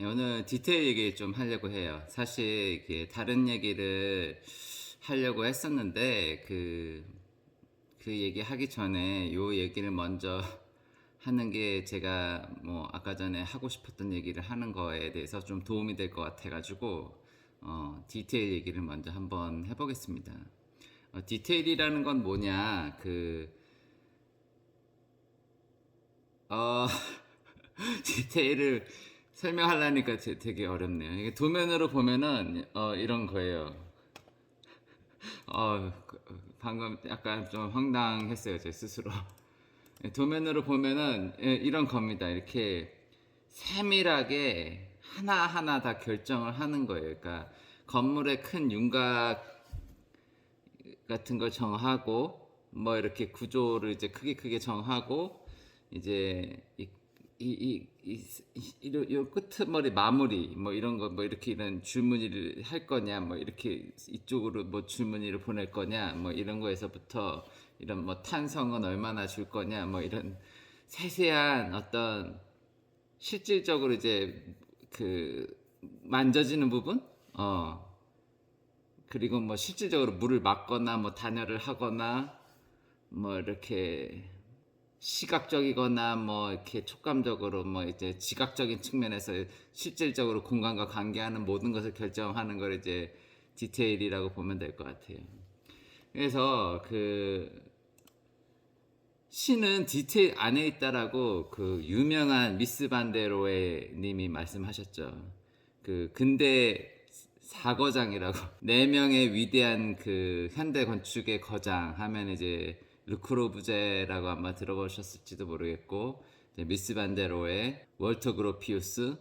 네, 오늘 디테일 얘기 좀 하려고 해요. 사실 이게 다른 얘기를 하려고 했었는데 그 얘기 하기 전에 요 얘기를 먼저 하는 게 제가 뭐 아까 전에 하고 싶었던 얘기를 하는 거에 대해서 좀 도움이 될 것 같아가지고 디테일 얘기를 먼저 한번 해보겠습니다. 디테일이라는 건 뭐냐 어, 디테일을 설명하려니까 되게 어렵네요. 이게 도면으로 보면은 이런 거예요. 방금 약간 좀 황당했어요, 제 스스로. 도면으로 보면은 이런 겁니다. 이렇게 세밀하게 하나하나 다 결정을 하는 거예요. 그러니까 건물의 큰 윤곽 같은 걸 정하고 뭐 이렇게 구조를 이제 크게 정하고 이제 이 끄트머리 마무리 뭐 이런 거 뭐 이렇게 이런 줄무늬를 할 거냐 뭐 이렇게 이쪽으로 뭐 줄무늬를 보낼 거냐 뭐 이런 거에서부터 이런 뭐 탄성은 얼마나 줄 거냐 뭐 이런 세세한 어떤 실질적으로 이제 그 만져지는 부분 그리고 뭐 실질적으로 물을 맞거나 뭐 단열을 하거나 뭐 이렇게 시각적이거나 뭐 이렇게 촉감적으로 뭐 이제 지각적인 측면에서 실질적으로 공간과 관계하는 모든 것을 결정하는 걸 이제 디테일이라고 보면 될 것 같아요. 그래서 그 신은 디테일 안에 있다라고 그 유명한 미스 반데로에 님이 말씀하셨죠. 그 근대 사거장이라고 네 명의 위대한 그 현대 건축의 거장 하면 이제 르크로부제라고 아마 들어보셨을지도 모르겠고 미스 반데로의 월터 그로피우스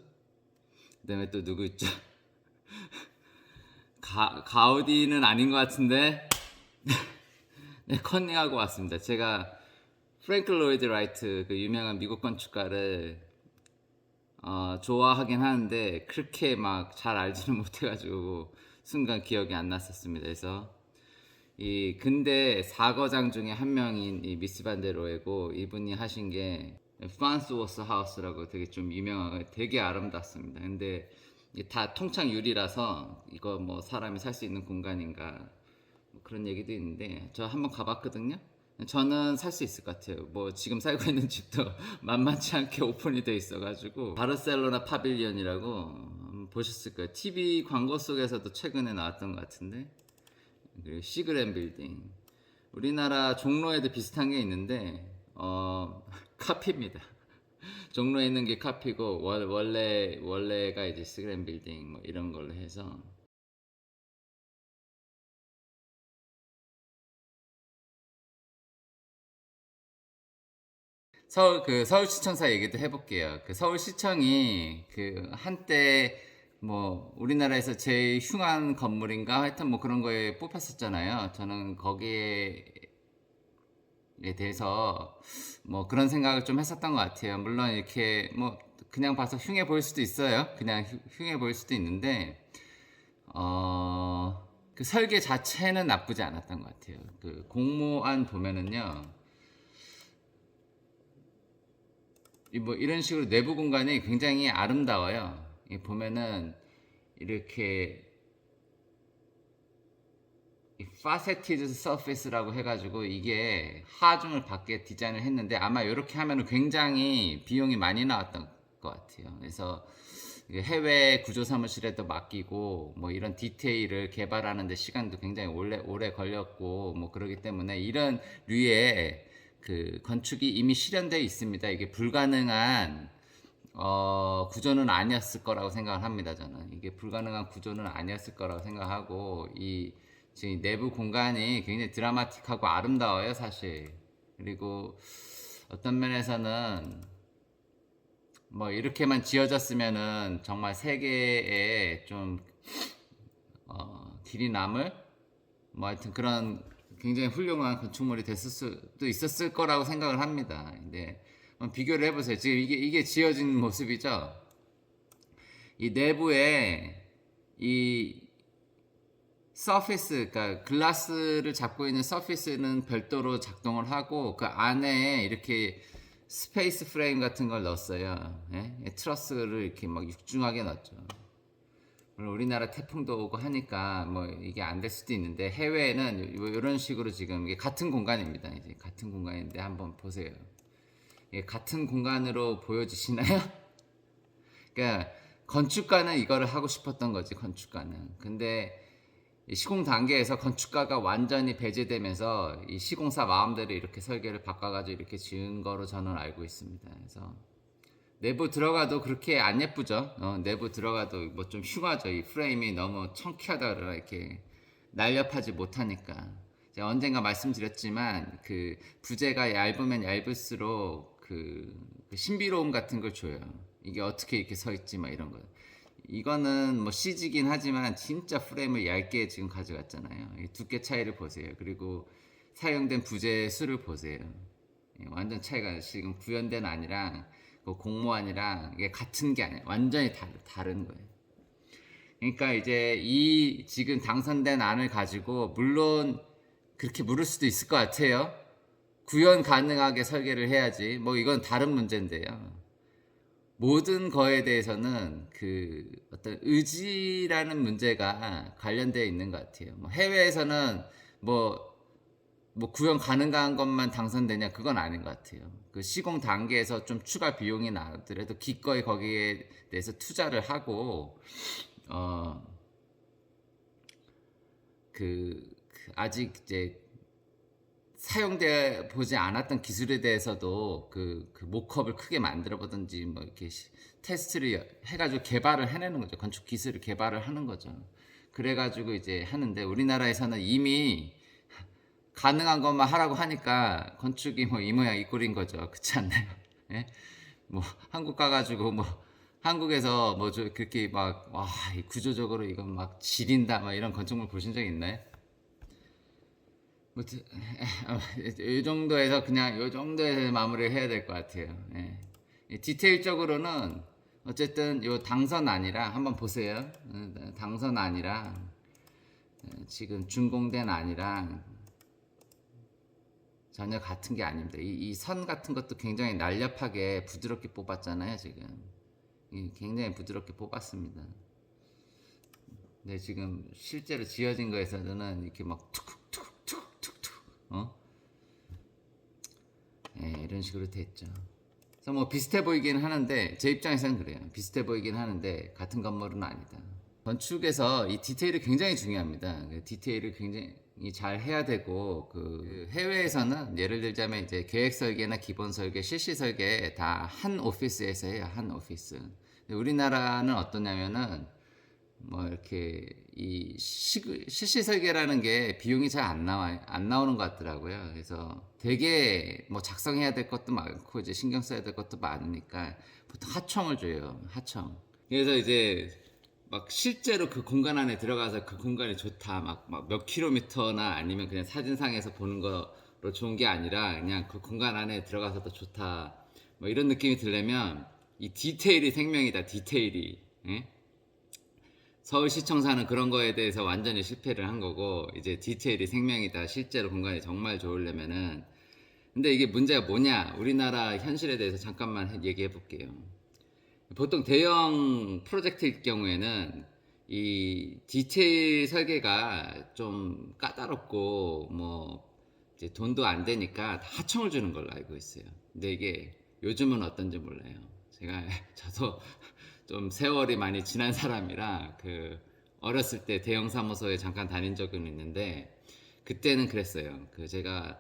그다음에 또 누구 있죠? 가우디는 아닌 것 같은데 네, 컨닝하고 왔습니다. 제가 프랭클 로이드 라이트 그 유명한 미국 건축가를 좋아하긴 하는데 그렇게 막 잘 알지는 못해가지고 순간 기억이 안 났었습니다. 그래서 이 근대 사거장 중에 한 명인 이 미스 반데로이고 이분이 하신 게 프란스 워스 하우스라고 되게 좀 유명하고 되게 아름답습니다. 근데 이게 다 통창 유리라서 이거 뭐 사람이 살 수 있는 공간인가 뭐 그런 얘기도 있는데 저 한번 가봤거든요. 저는 살 수 있을 것 같아요. 뭐 지금 살고 있는 집도 만만치 않게 오픈이 돼 있어가지고 바르셀로나 파빌리언이라고 보셨을 거예요. TV 광고 속에서도 최근에 나왔던 것 같은데 그리고 시그램 빌딩 우리나라 종로에도 비슷한 게 있는데 카피입니다. 종로에 있는 게 카피고 원래가 이제 시그램 빌딩 뭐 이런 걸로 해서 서울시청사 얘기도 해볼게요. 그 서울시청이 그 한때 뭐 우리나라에서 제일 흉한 건물인가 하여튼 뭐 그런 거에 뽑혔었잖아요. 저는 거기에 대해서 뭐 그런 생각을 좀 했었던 것 같아요. 물론 이렇게 뭐 그냥 봐서 흉해 보일 수도 있어요. 그냥 흉해 보일 수도 있는데 그 설계 자체는 나쁘지 않았던 것 같아요. 그 공모안 보면은요. 뭐 이런 식으로 내부 공간이 굉장히 아름다워요. 보면은 이렇게 파세티드 서페이스라고 해가지고 이게 하중을 받게 디자인을 했는데 아마 이렇게 하면 굉장히 비용이 많이 나왔던 것 같아요. 그래서 해외 구조 사무실에도 맡기고 뭐 이런 디테일을 개발하는데 시간도 굉장히 오래 걸렸고 뭐 그러기 때문에 이런 류의 그 건축이 이미 실현되어 있습니다. 이게 불가능한 구조는 아니었을 거라고 생각을 합니다. 저는 이게 불가능한 구조는 아니었을 거라고 생각하고 이 지금 내부 공간이 굉장히 드라마틱하고 아름다워요, 사실. 그리고 어떤 면에서는 뭐 이렇게만 지어졌으면은 정말 세계에 좀 길이 남을 뭐 하여튼 그런 굉장히 훌륭한 건축물이 됐을 수도 있었을 거라고 생각을 합니다. 근데 비교를 해보세요. 지금 이게 지어진 모습이죠. 이 내부에 이 서피스, 그러니까 글라스를 잡고 있는 서피스는 별도로 작동을 하고 그 안에 이렇게 스페이스 프레임 같은 걸 넣었어요. 예? 트러스를 이렇게 막 육중하게 넣었죠. 물론 우리나라 태풍도 오고 하니까 뭐 이게 안 될 수도 있는데 해외에는 이런 식으로 지금 이게 같은 공간입니다. 이제 같은 공간인데 한번 보세요. 이게 같은 공간으로 보여지시나요? 그러니까 건축가는 이거를 하고 싶었던 거지, 건축가는. 근데 이 시공 단계에서 건축가가 완전히 배제되면서 이 시공사 마음대로 이렇게 설계를 바꿔가지고 이렇게 지은 거로 저는 알고 있습니다. 그래서 내부 들어가도 그렇게 안 예쁘죠. 내부 들어가도 뭐 좀 흉하죠. 이 프레임이 너무 청키하다 그러나 이렇게 날렵하지 못하니까. 제가 언젠가 말씀드렸지만 그 부재가 얇으면 얇을수록 그 신비로움 같은 걸 줘요. 이게 어떻게 이렇게 서 있지 막 이런 거. 이거는 뭐 CG긴 하지만 진짜 프레임을 얇게 지금 가져갔잖아요. 이 두께 차이를 보세요. 그리고 사용된 부재 수를 보세요. 완전 차이가 지금 구현된 안이랑 그 공모안이랑 이게 같은 게 아니에요. 완전히 다른 거예요. 그러니까 이제 이 지금 당선된 안을 가지고 물론 그렇게 물을 수도 있을 것 같아요. 구현 가능하게 설계를 해야지. 뭐 이건 다른 문제인데요. 모든 거에 대해서는 그 어떤 의지라는 문제가 관련되어 있는 것 같아요. 뭐 해외에서는 뭐 구현 가능한 것만 당선되냐 그건 아닌 것 같아요. 그 시공 단계에서 좀 추가 비용이 나더라도 기꺼이 거기에 대해서 투자를 하고 아직 이제 사용돼 보지 않았던 기술에 대해서도 그 모컵을 크게 만들어 보든지 뭐 이렇게 테스트를 해가지고 개발을 해내는 거죠. 건축 기술을 개발을 하는 거죠. 그래가지고 이제 하는데 우리나라에서는 이미 가능한 것만 하라고 하니까 건축이 뭐 이 모양 이 꼴인 거죠. 그렇지 않나요? 예? 뭐 한국 가가지고 뭐 한국에서 뭐 그렇게 막 와 구조적으로 이건 막 지린다 막 이런 건축물 보신 적 있나요? 이 정도에서 그냥 이 정도에서 마무리를 해야 될 것 같아요. 예. 디테일적으로는 어쨌든 요 당선안이라 한번 보세요. 당선안이랑 지금 준공된 안이랑 전혀 같은 게 아닙니다. 이 선 같은 것도 굉장히 날렵하게 부드럽게 뽑았잖아요. 지금 굉장히 부드럽게 뽑았습니다. 근데 지금 실제로 지어진 거에서는 이렇게 막 이런 식으로 됐죠. 그래서 뭐 비슷해 보이긴 하는데 제 입장에서는 그래요. 비슷해 보이긴 하는데 같은 건물은 아니다. 건축에서 이 디테일이 굉장히 중요합니다. 디테일을 굉장히 잘 해야 되고 그 해외에서는 예를 들자면 이제 계획 설계나 기본 설계, 실시 설계 다 한 오피스에서 해요. 한 오피스. 우리나라는 어떠냐면은 뭐 이렇게 이 실시 설계라는 게 비용이 잘 안 나오는 것 같더라고요. 그래서 되게 뭐 작성해야 될 것도 많고 이제 신경 써야 될 것도 많으니까 보통 하청을 줘요. 하청. 그래서 이제 막 실제로 그 공간 안에 들어가서 그 공간이 좋다 막 몇 킬로미터나 아니면 그냥 사진상에서 보는 거로 좋은 게 아니라 그냥 그 공간 안에 들어가서도 좋다 뭐 이런 느낌이 들려면 이 디테일이 생명이다. 디테일이. 예? 서울시청사는 그런 거에 대해서 완전히 실패를 한 거고 이제 디테일이 생명이다. 실제로 공간이 정말 좋으려면은 근데 이게 문제가 뭐냐? 우리나라 현실에 대해서 잠깐만 얘기해 볼게요. 보통 대형 프로젝트일 경우에는 이 디테일 설계가 좀 까다롭고 뭐 이제 돈도 안 되니까 다 하청을 주는 걸로 알고 있어요. 근데 이게 요즘은 어떤지 몰라요. 제가 저도 좀 세월이 많이 지난 사람이라 그 어렸을 때 대형 사무소에 잠깐 다닌 적은 있는데 그때는 그랬어요. 그 제가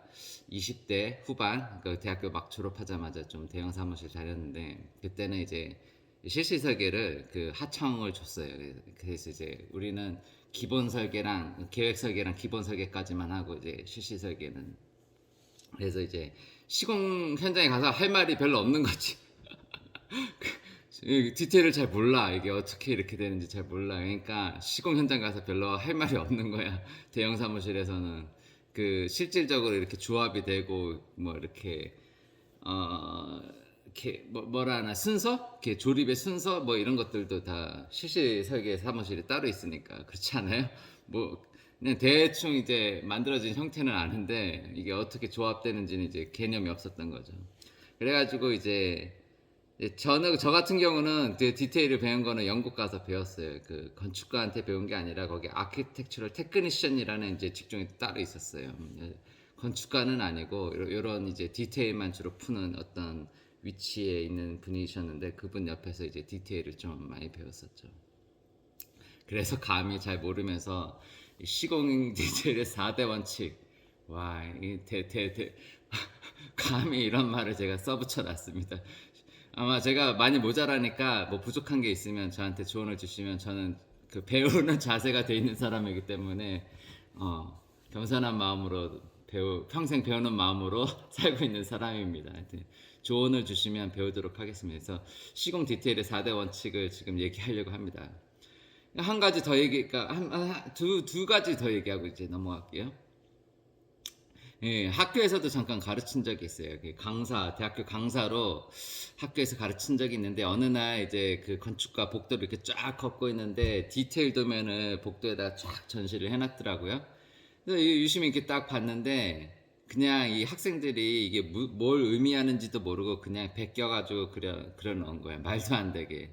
20대 후반 그 대학교 막 졸업하자마자 좀 대형 사무실 다녔는데 그때는 이제 실시 설계를 그 하청을 줬어요. 그래서 이제 우리는 기본 설계랑 계획 설계랑 기본 설계까지만 하고 이제 실시 설계는 그래서 이제 시공 현장에 가서 할 말이 별로 없는 거지. 디테일을 잘 몰라. 이게 어떻게 이렇게 되는지 잘 몰라. 그러니까 시공 현장 가서 별로 할 말이 없는 거야. 대형 사무실에서는 그 실질적으로 이렇게 조합이 되고 뭐 이렇게 이렇게 뭐라 하나 순서, 이렇게 조립의 순서 뭐 이런 것들도 다 실시 설계 사무실에 따로 있으니까 그렇지 않아요? 뭐 그냥 대충 이제 만들어진 형태는 아는데 이게 어떻게 조합되는지는 이제 개념이 없었던 거죠. 그래가지고 이제 저는 저 같은 경우는 그 디테일을 배운 거는 영국 가서 배웠어요. 그 건축가한테 배운 게 아니라 거기 아키텍처럴 테크니션이라는 이제 직종이 따로 있었어요. 건축가는 아니고 이런 이제 디테일만 주로 푸는 어떤 위치에 있는 분이셨는데 그분 옆에서 이제 디테일을 좀 많이 배웠었죠. 그래서 감히 잘 모르면서 시공 디테일의 4대 원칙, 와, 감히 이런 말을 제가 써붙여 놨습니다. 아마 제가 많이 모자라니까 뭐 부족한 게 있으면 저한테 조언을 주시면 저는 그 배우는 자세가 돼 있는 사람이기 때문에 겸손한 마음으로 평생 배우는 마음으로 살고 있는 사람입니다. 하여튼 조언을 주시면 배우도록 하겠습니다. 그래서 시공 디테일의 4대 원칙을 지금 얘기하려고 합니다. 한 가지 더 그러니까 두 가지 더 얘기하고 이제 넘어갈게요. 예, 학교에서도 잠깐 가르친 적이 있어요. 대학교 강사로 학교에서 가르친 적이 있는데 어느 날 이제 그 건축가 복도를 이렇게 쫙 걷고 있는데 디테일 도면을 복도에다 쫙 전시를 해놨더라고요. 그래서 유심히 이렇게 딱 봤는데 그냥 이 학생들이 이게 뭘 의미하는지도 모르고 그냥 베껴가지고 그려 놓은 거예요. 말도 안 되게.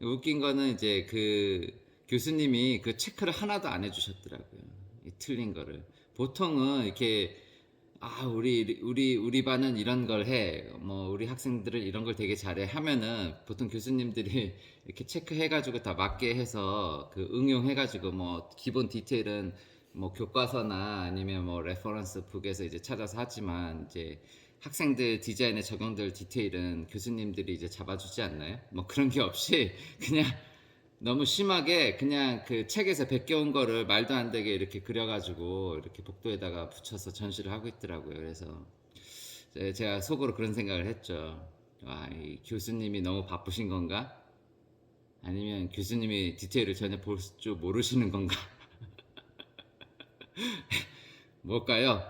웃긴 거는 이제 그 교수님이 그 체크를 하나도 안 해주셨더라고요. 이 틀린 거를. 보통은 이렇게 우리 반은 이런 걸 해. 뭐 우리 학생들은 이런 걸 되게 잘해 하면은 보통 교수님들이 이렇게 체크해가지고 다 맞게 해서 그 응용해가지고 뭐 기본 디테일은 뭐 교과서나 아니면 뭐 레퍼런스 북에서 이제 찾아서 하지만 이제 학생들 디자인에 적용될 디테일은 교수님들이 이제 잡아주지 않나요? 뭐 그런 게 없이 그냥 너무 심하게 그냥 그 책에서 베껴온 거를 말도 안 되게 이렇게 그려가지고 이렇게 복도에다가 붙여서 전시를 하고 있더라고요. 그래서 제가 속으로 그런 생각을 했죠. 와, 이 교수님이 너무 바쁘신 건가? 아니면 교수님이 디테일을 전혀 볼 줄 모르시는 건가? 뭘까요?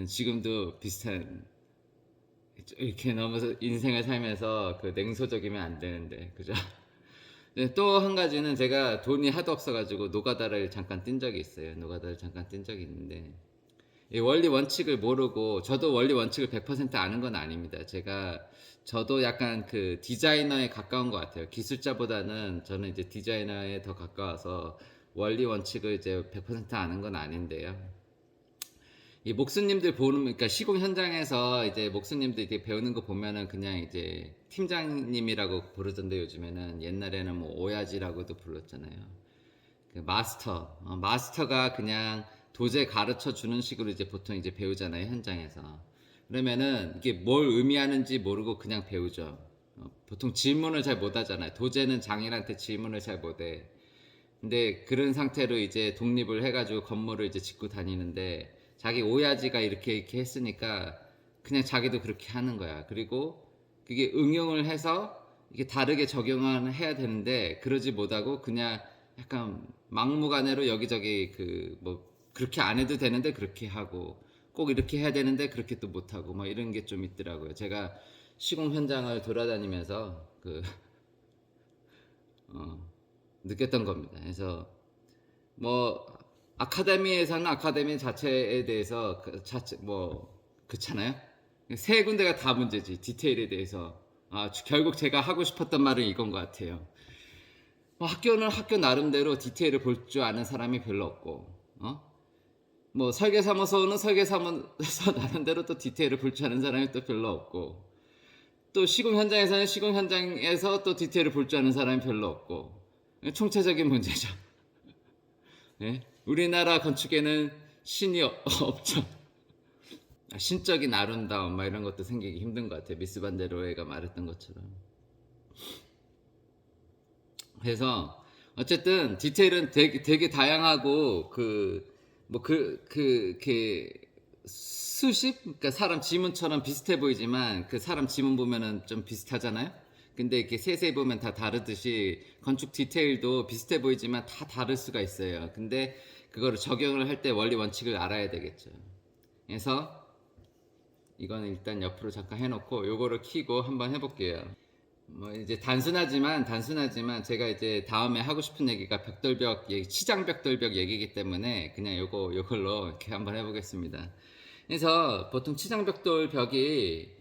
지금도 비슷한 이렇게 너무 인생을 살면서 그 냉소적이면 안 되는데 그죠? 네, 또 한 가지는 제가 돈이 하도 없어가지고 노가다를 잠깐 뛴 적이 있어요. 노가다를 잠깐 뛴 적이 있는데 이 원리 원칙을 모르고 저도 원리 원칙을 100% 아는 건 아닙니다. 저도 약간 그 디자이너에 가까운 것 같아요. 기술자보다는 저는 이제 디자이너에 더 가까워서 원리 원칙을 이제 100% 아는 건 아닌데요. 이 목수님들 보는, 그러니까 시공 현장에서 이제 목수님들 이렇게 배우는 거 보면은 그냥 이제 팀장님이라고 부르던데 요즘에는 옛날에는 뭐 오야지라고도 불렀잖아요. 그 마스터가 그냥 도제 가르쳐 주는 식으로 이제 보통 이제 배우잖아요, 현장에서. 그러면은 이게 뭘 의미하는지 모르고 그냥 배우죠. 보통 질문을 잘 못 하잖아요. 도제는 장인한테 질문을 잘 못 해. 근데 그런 상태로 이제 독립을 해가지고 건물을 이제 짓고 다니는데 자기 오야지가 이렇게 했으니까 그냥 자기도 그렇게 하는 거야. 그리고 그게 응용을 해서 이게 다르게 적용을 해야 되는데 그러지 못하고 그냥 약간 막무가내로 여기저기 그 뭐 그렇게 안 해도 되는데 그렇게 하고 꼭 이렇게 해야 되는데 그렇게 또 못하고 뭐 이런 게 좀 있더라고요. 제가 시공 현장을 돌아다니면서 느꼈던 겁니다. 그래서 뭐 아카데미에서는 아카데미 자체에 대해서 그렇잖아요. 세 군데가 다 문제지. 디테일에 대해서. 결국 제가 하고 싶었던 말은 이건 것 같아요. 학교는 학교 나름대로 디테일을 볼 줄 아는 사람이 별로 없고, 뭐 설계사무소는 설계사무소 나름대로 또 디테일을 볼 줄 아는 사람이 또 별로 없고, 또 시공 현장에서는 시공 현장에서 또 디테일을 볼 줄 아는 사람이 별로 없고, 총체적인 문제죠. 네? 우리나라 건축에는 신이 없죠. 신적인 아름다움 이런 것도 생기기 힘든 것 같아요. 미스 반데로에가 말했던 것처럼. 그래서 어쨌든 디테일은 되게 다양하고 수십, 그러니까 사람 지문처럼 비슷해 보이지만 그 사람 지문 보면은 좀 비슷하잖아요. 근데 이렇게 세세히 보면 다 다르듯이 건축 디테일도 비슷해 보이지만 다 다를 수가 있어요. 근데 그거를 적용을 할 때 원리 원칙을 알아야 되겠죠. 그래서 이거는 일단 옆으로 잠깐 해놓고 요거를 키고 한번 해볼게요. 뭐 이제 단순하지만 제가 이제 다음에 하고 싶은 얘기가 벽돌벽 얘기, 치장 벽돌벽 얘기이기 때문에 그냥 요걸로 이렇게 한번 해보겠습니다. 그래서 보통 치장 벽돌벽이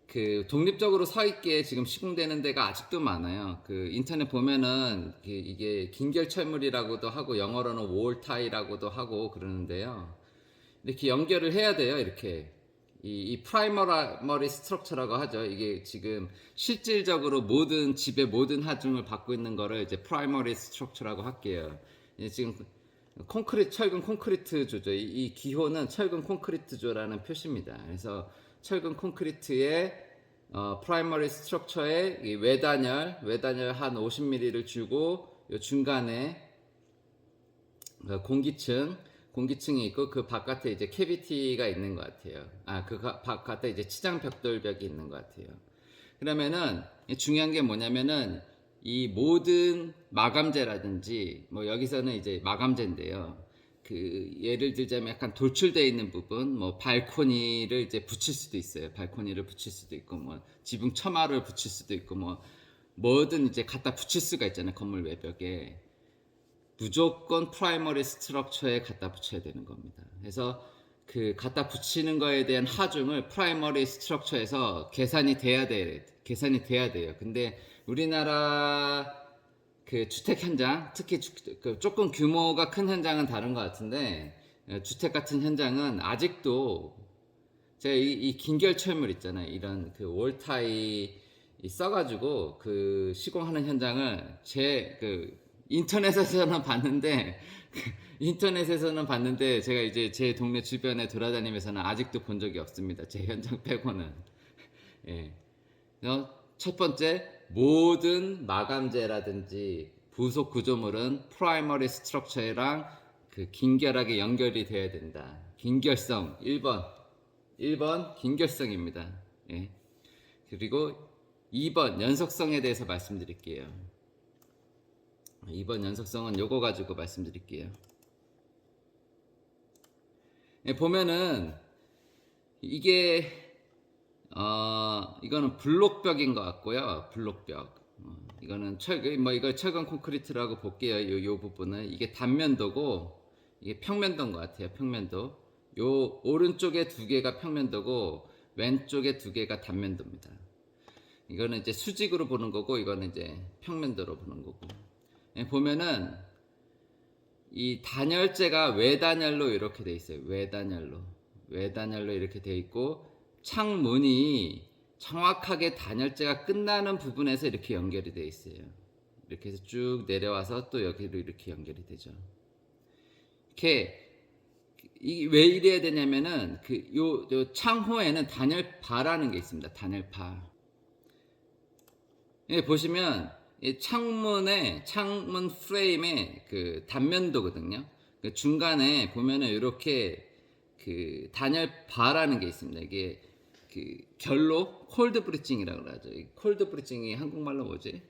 그 독립적으로 서 있게 지금 시공되는 데가 아직도 많아요. 그 인터넷 보면은 이게 긴결철물이라고도 하고 영어로는 월타이라고도 하고 그러는데요. 이렇게 연결을 해야 돼요. 이렇게 이 프라이머리 스트럭처라고 하죠. 이게 지금 실질적으로 모든 집의 모든 하중을 받고 있는 거를 이제 프라이머리 스트럭처라고 할게요. 이제 지금 철근 콘크리트조죠. 이 기호는 철근 콘크리트조라는 표시입니다. 그래서 철근 콘크리트의 프라이머리 스트럭처에 이 외단열 한 50mm를 주고 요 중간에 공기층이 있고 그 바깥에 이제 캐비티가 있는 것 같아요. 그 바깥에 이제 치장 벽돌벽이 있는 것 같아요. 그러면은 중요한 게 뭐냐면은 이 모든 마감재라든지 뭐 여기서는 이제 마감재인데요. 그 예를 들자면 약간 돌출되어 있는 부분, 뭐 발코니를 이제 붙일 수도 있어요. 발코니를 붙일 수도 있고, 뭐 지붕 처마를 붙일 수도 있고, 뭐 뭐든 이제 갖다 붙일 수가 있잖아요. 건물 외벽에. 무조건 프라이머리 스트럭처에 갖다 붙여야 되는 겁니다. 그래서 그 갖다 붙이는 거에 대한 하중을 프라이머리 스트럭처에서 계산이 돼야 돼요. 근데 우리나라 그 주택 현장, 특히 조금 규모가 큰 현장은 다른 것 같은데 주택 같은 현장은 아직도 제가 이 긴결철물 있잖아요. 이런 그 월타이 써가지고 그 시공하는 현장을 인터넷에서는 봤는데 제가 이제 제 동네 주변에 돌아다니면서는 아직도 본 적이 없습니다. 제 현장 빼고는. 예. 첫 번째, 모든 마감재라든지 부속 구조물은 프라이머리 스트럭처랑 그 긴결하게 연결이 돼야 된다. 긴결성 1번 긴결성입니다. 예. 그리고 2번 연속성에 대해서 말씀드릴게요. 2번 연속성은 요거 가지고 말씀드릴게요. 예, 보면은 이게 이거는 블록벽인 것 같고요. 블록벽. 이거는 이걸 철근 콘크리트라고 볼게요. 요 부분은 이게 단면도고 이게 평면도인 것 같아요. 평면도. 요 오른쪽에 두 개가 평면도고 왼쪽에 두 개가 단면도입니다. 이거는 이제 수직으로 보는 거고 이거는 이제 평면도로 보는 거고. 보면은 이 단열재가 외단열로 이렇게 돼 있어요. 외단열로 이렇게 돼 있고 창문이 정확하게 단열재가 끝나는 부분에서 이렇게 연결이 돼 있어요. 이렇게 해서 쭉 내려와서 또 여기로 이렇게 연결이 되죠. 왜 이래야 되냐면은 요 창호에는 단열바라는 게 있습니다. 단열바. 예, 보시면 이 창문 프레임의 그 단면도거든요. 그 중간에 보면은 이렇게 그 단열바라는 게 있습니다. 이게 그 결로 콜드 브리징이라고 하죠. 콜드 브리징이 한국말로 뭐지?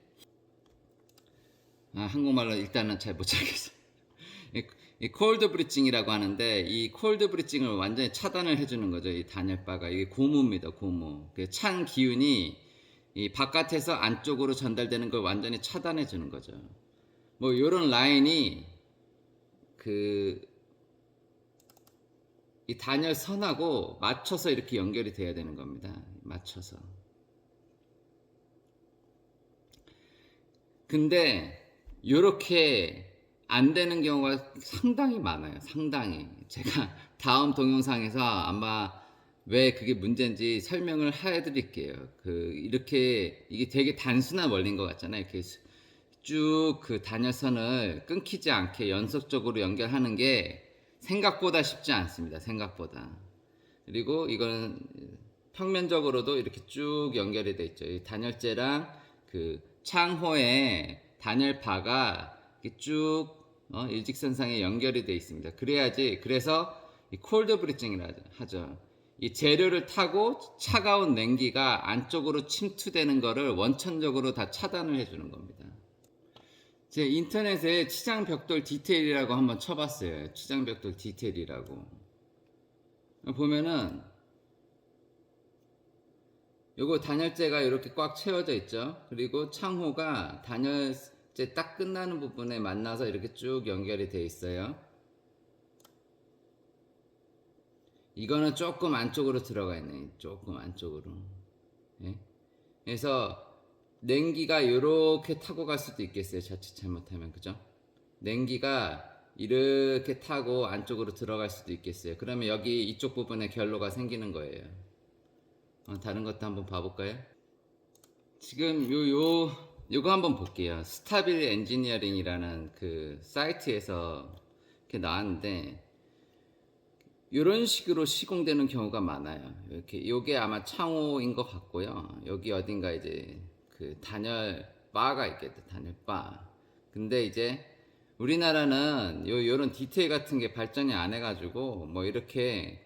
한국말로 일단은 잘 못 찾겠어요. 이 콜드 브리징이라고 하는데 이 콜드 브리징을 완전히 차단을 해주는 거죠. 이 단열바가 이게 고무입니다. 고무. 그 찬 기운이 이 바깥에서 안쪽으로 전달되는 걸 완전히 차단해 주는 거죠. 뭐 이런 라인이 이 단열선하고 맞춰서 이렇게 연결이 돼야 되는 겁니다. 맞춰서. 근데 이렇게 안 되는 경우가 상당히 많아요. 상당히. 제가 다음 동영상에서 아마 왜 그게 문제인지 설명을 해드릴게요. 이게 되게 단순한 원리인 것 같잖아요. 이렇게 쭉 그 단열선을 끊기지 않게 연속적으로 연결하는 게 생각보다 쉽지 않습니다. 생각보다. 그리고 이거는 평면적으로도 이렇게 쭉 연결이 돼 있죠. 이 단열재랑 그 창호에 단열바가 쭉 일직선상에 연결이 돼 있습니다. 그래서 이 콜드 브리징이라 하죠. 이 재료를 타고 차가운 냉기가 안쪽으로 침투되는 거를 원천적으로 다 차단을 해주는 겁니다. 제 인터넷에 치장벽돌 디테일이라고 한번 쳐봤어요. 치장벽돌 디테일이라고. 보면은 요거 단열재가 이렇게 꽉 채워져 있죠. 그리고 창호가 단열재 딱 끝나는 부분에 만나서 이렇게 쭉 연결이 돼 있어요. 이거는 조금 안쪽으로 들어가 있네. 조금 안쪽으로. 예? 그래서 냉기가 이렇게 타고 갈 수도 있겠어요. 자칫 잘못하면. 그죠? 냉기가 이렇게 타고 안쪽으로 들어갈 수도 있겠어요. 그러면 여기 이쪽 부분에 결로가 생기는 거예요. 다른 것도 한번 봐볼까요? 지금 요거 한번 볼게요. 스타빌 엔지니어링이라는 그 사이트에서 이렇게 나왔는데, 이런 식으로 시공되는 경우가 많아요. 이렇게 요게 아마 창호인 것 같고요. 여기 어딘가 이제 그 단열 바가 있겠다. 단열 바. 근데 이제 우리나라는 요런 디테일 같은 게 발전이 안 해가지고 뭐 이렇게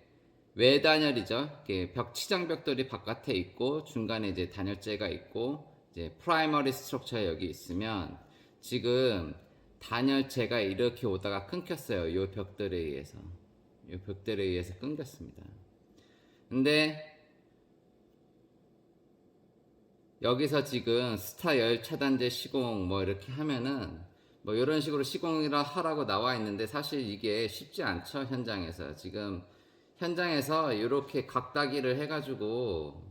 외단열이죠. 이렇게 치장벽돌이 바깥에 있고 중간에 이제 단열재가 있고 이제 프라이머리 스트럭처 여기 있으면 지금 단열재가 이렇게 오다가 끊겼어요. 요 벽돌에 의해서. 요 벽돌에 의해서 끊겼습니다. 근데 여기서 지금 스타 열 차단제 시공 뭐 이렇게 하면은 뭐 이런 식으로 시공이라 하라고 나와 있는데 사실 이게 쉽지 않죠. 현장에서 지금 현장에서 이렇게 각다기를 해가지고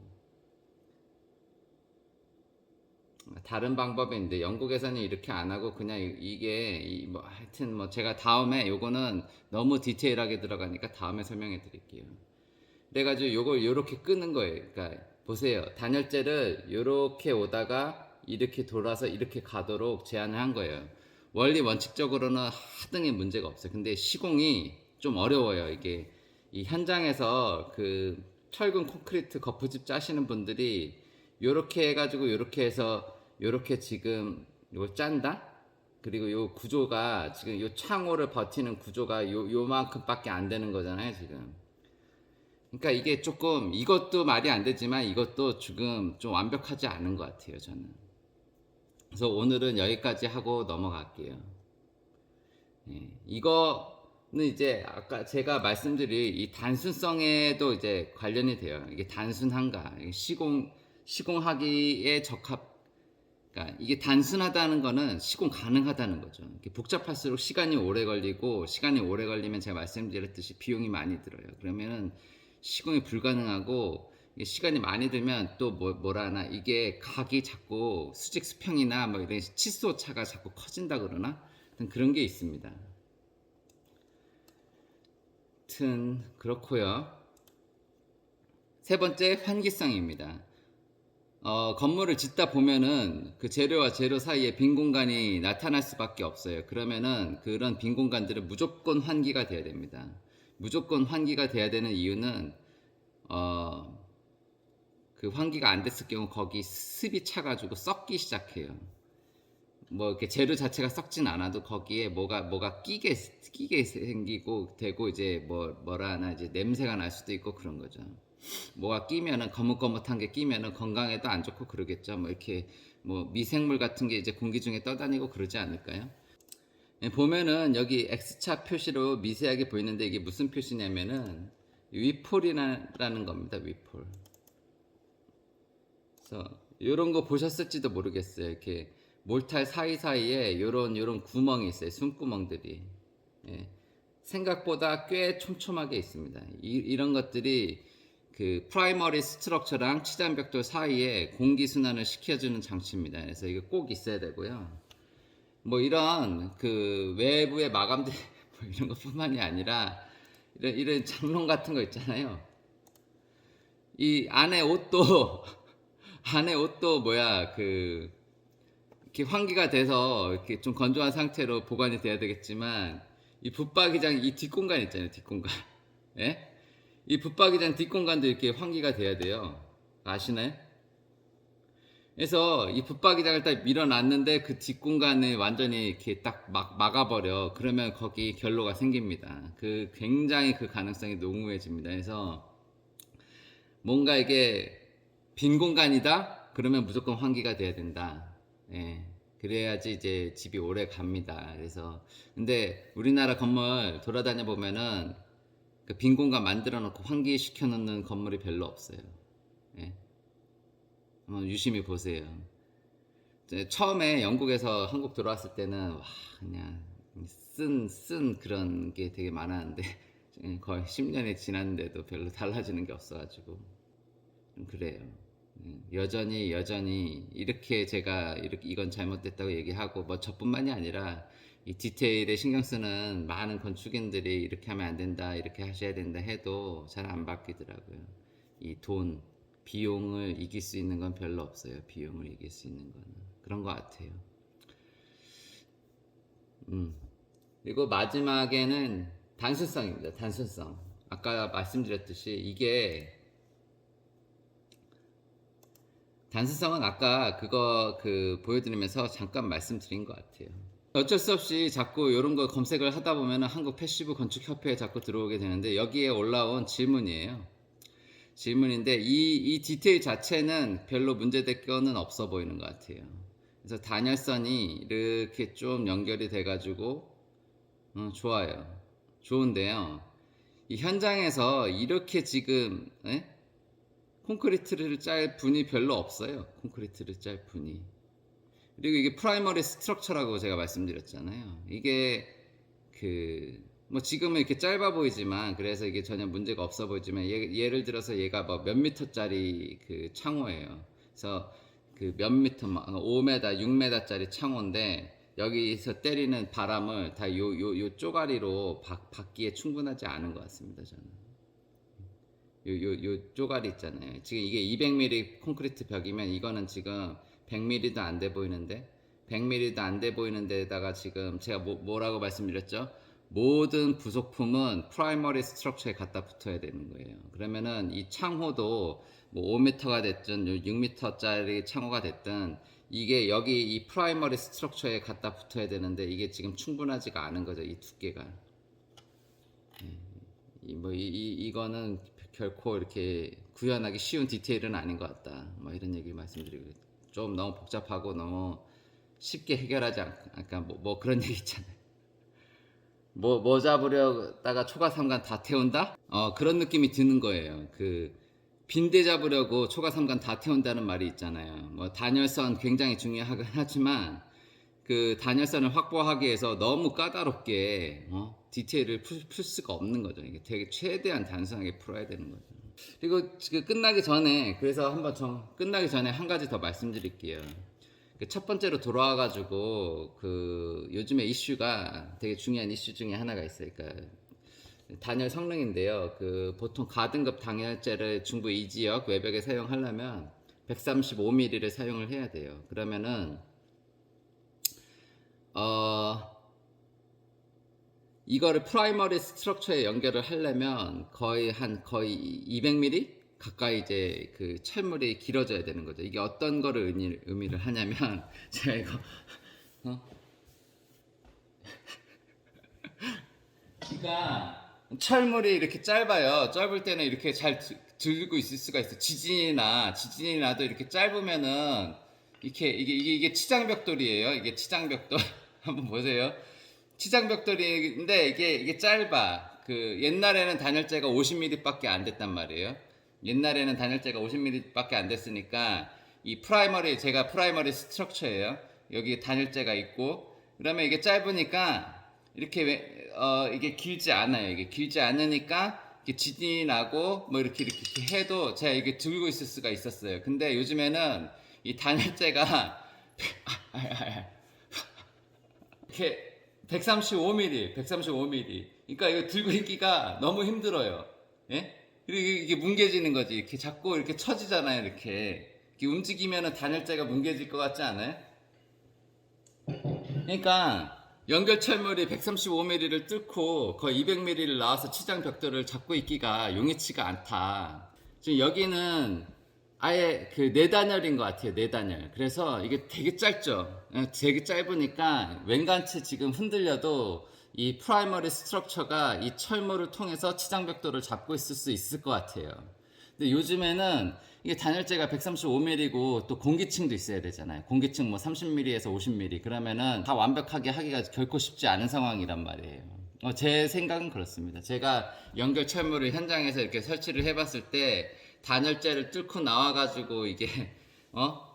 다른 방법이 있는데 영국에서는 이렇게 안 하고 그냥 이게 뭐 하여튼 뭐 제가 다음에 요거는 너무 디테일하게 들어가니까 다음에 설명해 드릴게요. 그래가지고 요걸 요렇게 끄는 거예요. 그러니까 보세요. 단열재를 요렇게 오다가 이렇게 돌아서 이렇게 가도록 제한을 한 거예요. 원리 원칙적으로는 하등의 문제가 없어요. 근데 시공이 좀 어려워요. 이게 이 현장에서 그 철근 콘크리트 거푸집 짜시는 분들이 요렇게 해가지고 요렇게 해서 요렇게 지금 이걸 짠다? 그리고 요 구조가 지금 요 창호를 버티는 구조가 요만큼밖에 안 되는 거잖아요, 지금. 그러니까 이게 조금 이것도 말이 안 되지만 이것도 지금 좀 완벽하지 않은 것 같아요, 저는. 그래서 오늘은 여기까지 하고 넘어갈게요. 예, 이거는 이제 아까 제가 말씀드린 이 단순성에도 이제 관련이 돼요. 이게 단순한가? 시공하기에 적합. 그러니까 이게 단순하다는 거는 시공 가능하다는 거죠. 복잡할수록 시간이 오래 걸리고 시간이 오래 걸리면 제가 말씀드렸듯이 비용이 많이 들어요. 그러면은 시공이 불가능하고 시간이 많이 들면 또 뭐라 하나 이게 각이 자꾸 수직 수평이나 뭐 이런 치수 오차가 자꾸 커진다 그러나 그런 게 있습니다. 하여튼 그렇고요. 세 번째 환기성입니다. 건물을 짓다 보면은 그 재료와 재료 사이에 빈 공간이 나타날 수밖에 없어요. 그러면은 그런 빈 공간들은 무조건 환기가 돼야 됩니다. 무조건 환기가 돼야 되는 이유는 그 환기가 안 됐을 경우 거기 습이 차가지고 썩기 시작해요. 뭐 이렇게 재료 자체가 썩진 않아도 거기에 뭐가 끼게 생기고 되고 이제 뭐라 하나 이제 냄새가 날 수도 있고 그런 거죠. 뭐가 끼면은 거뭇거뭇한 게 끼면은 건강에도 안 좋고 그러겠죠. 뭐 이렇게 뭐 미생물 같은 게 이제 공기 중에 떠다니고 그러지 않을까요? 예, 보면은 여기 X자 표시로 미세하게 보이는데 이게 무슨 표시냐면은 위폴이라는 겁니다. 위폴. 그래서 이런 거 보셨을지도 모르겠어요. 이렇게 몰탈 사이사이에 요런 구멍이 있어요. 숨구멍들이. 예. 생각보다 꽤 촘촘하게 있습니다. 이런 것들이 그 프라이머리 스트럭처랑 치장벽돌 사이에 공기 순환을 시켜주는 장치입니다. 그래서 이거 꼭 있어야 되고요. 뭐 이런 그 외부의 마감재 뭐 이런 것뿐만이 아니라 이런 장롱 같은 거 있잖아요. 이 안에 옷도 안에 옷도 이렇게 환기가 돼서 이렇게 좀 건조한 상태로 보관이 돼야 되겠지만 이 붙박이장 이 뒷공간 있잖아요. 뒷공간. 예? 이 붙박이장 뒷공간도 이렇게 환기가 돼야 돼요. 아시나요? 그래서 이 붙박이장을 딱 밀어놨는데 그 뒷공간을 완전히 이렇게 딱 막아버려. 그러면 거기 결로가 생깁니다. 굉장히 그 가능성이 농후해집니다. 그래서 뭔가 이게 빈 공간이다? 그러면 무조건 환기가 돼야 된다. 예. 그래야지 이제 집이 오래 갑니다. 그래서 근데 우리나라 건물 돌아다녀 보면은 그 빈 공간 만들어 놓고 환기시켜 놓는 건물이 별로 없어요. 예. 한번 유심히 보세요. 처음에 영국에서 한국 들어왔을 때는 와 그냥 쓴 그런 게 되게 많았는데 거의 10년이 지났는데도 별로 달라지는 게 없어가지고 좀 그래요. 여전히 이렇게 제가 이렇게 이건 잘못됐다고 얘기하고 뭐 저뿐만이 아니라 이 디테일에 신경 쓰는 많은 건축인들이 이렇게 하면 안 된다, 이렇게 하셔야 된다 해도 잘 안 바뀌더라고요. 이 돈, 비용을 이길 수 있는 건 별로 없어요. 비용을 이길 수 있는 거는 그런 것 같아요. 그리고 마지막에는 단순성입니다. 단순성. 아까 말씀드렸듯이 이게 단순성은 아까 그거 보여드리면서 잠깐 말씀드린 것 같아요. 어쩔 수 없이 자꾸 이런 거 검색을 하다 보면 한국 패시브 건축협회에 자꾸 들어오게 되는데 여기에 올라온 질문이에요. 질문인데 이 디테일 자체는 별로 문제될 거는 없어 보이는 것 같아요. 그래서 단열선이 이렇게 좀 연결이 돼가지고 좋아요. 좋은데요. 이 현장에서 이렇게 지금 콘크리트를 짤 분이 별로 없어요. 콘크리트를 짤 분이. 그리고 이게 프라이머리 스트럭처라고 제가 말씀드렸잖아요. 이게 뭐 지금은 이렇게 짧아 보이지만 그래서 이게 전혀 문제가 없어 보이지만 예를 들어서 얘가 뭐 몇 미터짜리 창호예요. 그래서 몇 미터 5m, 6m짜리 창호인데 여기서 때리는 바람을 다 요 쪼가리로 받기에 충분하지 않은 것 같습니다. 저는 요 쪼가리 있잖아요. 지금 이게 200mm 콘크리트 벽이면 이거는 지금 100mm도 안 돼 보이는데 100mm도 안 돼 보이는 데다가 지금 제가 뭐라고 말씀드렸죠? 모든 부속품은 프라이머리 스트럭처에 갖다 붙어야 되는 거예요. 그러면은 이 창호도 뭐 5m가 됐든 6m짜리 창호가 됐든 이게 여기 이 프라이머리 스트럭처에 갖다 붙어야 되는데 이게 지금 충분하지가 않은 거죠. 이 두께가. 이거는 결코 이렇게 구현하기 쉬운 디테일은 아닌 것 같다. 뭐 이런 얘기 말씀드리고 좀 너무 복잡하고 너무 쉽게 해결하지 않까 뭐 그런 얘기 있잖아요. 뭐 잡으려다가 초가삼간 다 태운다? 그런 느낌이 드는 거예요. 빈대 잡으려고 초가삼간 다 태운다는 말이 있잖아요. 뭐 단열선 굉장히 중요하긴 하지만 단열선을 확보하기 위해서 너무 까다롭게 디테일을 풀 수가 없는 거죠. 이게 되게 최대한 단순하게 풀어야 되는 거죠. 그리고 끝나기 전에 끝나기 전에 한 가지 더 말씀드릴게요. 첫 번째로 돌아와가지고 요즘에 이슈가 되게 중요한 이슈 중에 하나가 있어요. 단열 성능인데요. 보통 가등급 단열재를 중부 이 지역 외벽에 사용하려면 135mm를 사용을 해야 돼요. 그러면은 이거를 프라이머리 스트럭처에 연결을 하려면 거의 200mm 가까이 이제 철물이 길어져야 되는 거죠. 이게 어떤 거를 의미를 하냐면 제가 이거 그러니까 철물이 이렇게 짧아요. 짧을 때는 이렇게 잘 들고 있을 수가 있어. 지진이 나도 이렇게 짧으면은 이게 치장벽돌이에요. 이게 치장벽돌 한번 보세요. 치장벽돌인데 이게 짧아. 옛날에는 단열재가 50mm밖에 안 됐단 말이에요. 옛날에는 단열재가 50mm밖에 안 됐으니까 제가 프라이머리 스트럭처예요. 여기 단열재가 있고 그러면 이게 짧으니까 이게 길지 않아요. 이게 길지 않으니까 이렇게 지진이 나고 뭐 이렇게 해도 제가 이게 들고 있을 수가 있었어요. 근데 요즘에는 이 단열재가 이렇게 135mm. 그러니까 이거 들고 있기가 너무 힘들어요. 예? 그리고 이게 뭉개지는 거지. 이렇게 자꾸 이렇게 처지잖아요. 이렇게 움직이면은 단열재가 뭉개질 것 같지 않아요? 그러니까 연결철물이 135mm를 뚫고 거의 200mm를 나와서 치장 벽돌을 잡고 있기가 용이치가 않다. 지금 여기는 아예 내단열인 것 같아요. 내단열. 그래서 이게 되게 짧죠. 되게 짧으니까 웬간치 지금 흔들려도 이 프라이머리 스트럭처가 이 철물을 통해서 치장벽돌을 잡고 있을 수 있을 것 같아요. 근데 요즘에는 이게 단열재가 135mm고 또 공기층도 있어야 되잖아요. 공기층 뭐 30mm에서 50mm 그러면은 다 완벽하게 하기가 결코 쉽지 않은 상황이란 말이에요. 제 생각은 그렇습니다. 제가 연결 철물을 현장에서 이렇게 설치를 해봤을 때 단열재를 뚫고 나와가지고 이게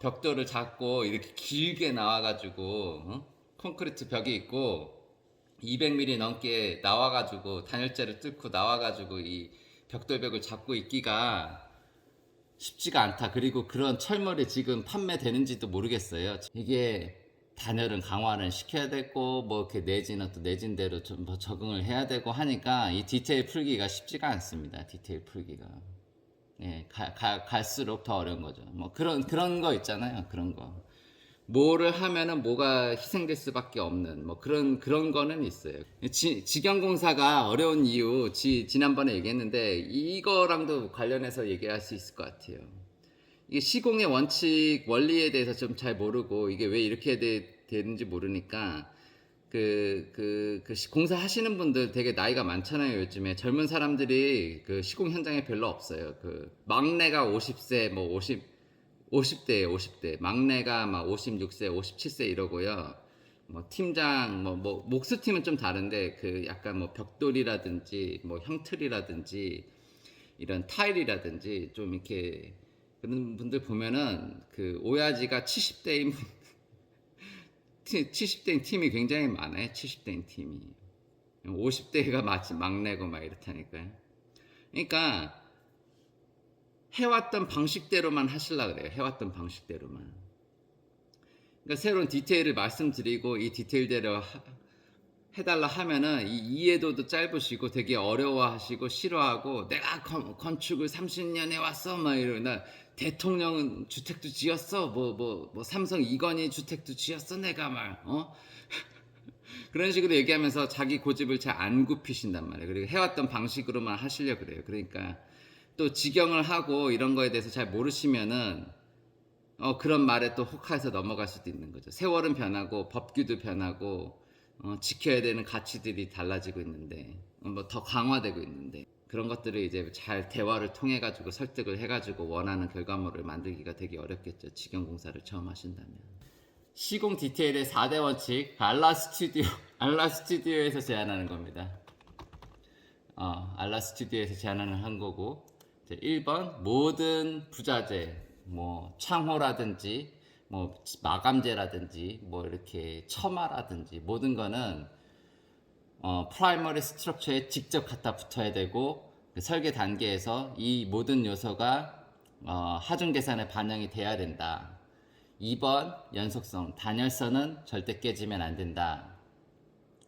벽돌을 잡고 이렇게 길게 나와가지고 콘크리트 벽이 있고 200mm 넘게 나와가지고 단열재를 뚫고 나와가지고 이 벽돌벽을 잡고 있기가 쉽지가 않다. 그리고 그런 철물이 지금 판매되는지도 모르겠어요. 이게 단열은 강화를 시켜야 되고 뭐 이렇게 내지는 또 내진대로 좀 뭐 적응을 해야 되고 하니까 이 디테일 풀기가 쉽지가 않습니다. 디테일 풀기가. 예, 갈수록 더 어려운 거죠. 뭐 그런 거 있잖아요. 그런 거. 뭐를 하면은 뭐가 희생될 수밖에 없는 뭐 그런 거는 있어요. 직영공사가 어려운 이유 지난번에 얘기했는데 이거랑도 관련해서 얘기할 수 있을 것 같아요. 이게 시공의 원칙 원리에 대해서 좀 잘 모르고 이게 왜 이렇게 되는지 모르니까 공사 하시는 분들 되게 나이가 많잖아요. 요즘에 젊은 사람들이 그 시공 현장에 별로 없어요. 그 막내가 50세 뭐 50대에 50대 막내가 막 56세 57세 이러고요. 뭐 팀장 뭐 목수팀은 좀 다른데 그 약간 뭐 벽돌이라든지 뭐 형틀이라든지 이런 타일이라든지 좀 이렇게 그런 분들 보면은 그 오야지가 70대인 70대인 팀이 굉장히 많아요. 70대인 팀이 50대가 마치 막내고 막 이렇다니까요. 그러니까 해왔던 방식대로만 하시려고 그래요. 해왔던 방식대로만. 그러니까 새로운 디테일을 말씀드리고 이 디테일대로 해달라 하면은 이 이해도도 짧으시고 되게 어려워하시고 싫어하고 내가 건축을 30년 해왔어 막 이러나 대통령은 주택도 지었어 뭐 삼성 이건희 주택도 지었어 내가 말 그런 식으로 얘기하면서 자기 고집을 잘 안 굽히신단 말이에요. 그리고 해왔던 방식으로만 하시려 그래요. 그러니까 또 직영을 하고 이런 거에 대해서 잘 모르시면은 그런 말에 또 혹해서 넘어갈 수도 있는 거죠. 세월은 변하고 법규도 변하고 지켜야 되는 가치들이 달라지고 있는데 뭐 더 강화되고 있는데 그런 것들을 이제 잘 대화를 통해 가지고 설득을 해 가지고 원하는 결과물을 만들기가 되게 어렵겠죠. 직영공사를 처음 하신다면. 시공 디테일의 4대 원칙 알라 스튜디오에서 제안하는 겁니다. 알라 스튜디오에서 제안하는 한 거고 1번 모든 부자재 뭐 창호라든지 뭐 마감재라든지 뭐 이렇게 처마라든지 모든 거는 프라이머리 스트럭처에 직접 갖다 붙어야 되고 그 설계 단계에서 이 모든 요소가 하중 계산에 반영이 돼야 된다. 2번 연속성 단열선은 절대 깨지면 안 된다.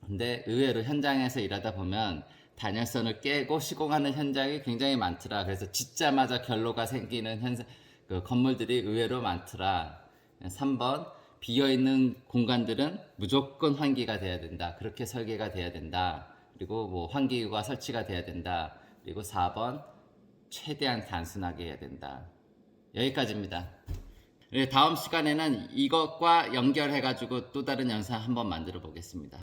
근데 의외로 현장에서 일하다 보면 단열선을 깨고 시공하는 현장이 굉장히 많더라. 그래서 짓자마자 결로가 생기는 그 건물들이 의외로 많더라. 3번 비어있는 공간들은 무조건 환기가 돼야 된다. 그렇게 설계가 돼야 된다. 그리고 뭐 환기구가 설치가 돼야 된다. 그리고 4번 최대한 단순하게 해야 된다. 여기까지입니다. 다음 시간에는 이것과 연결해가지고 또 다른 영상 한번 만들어 보겠습니다.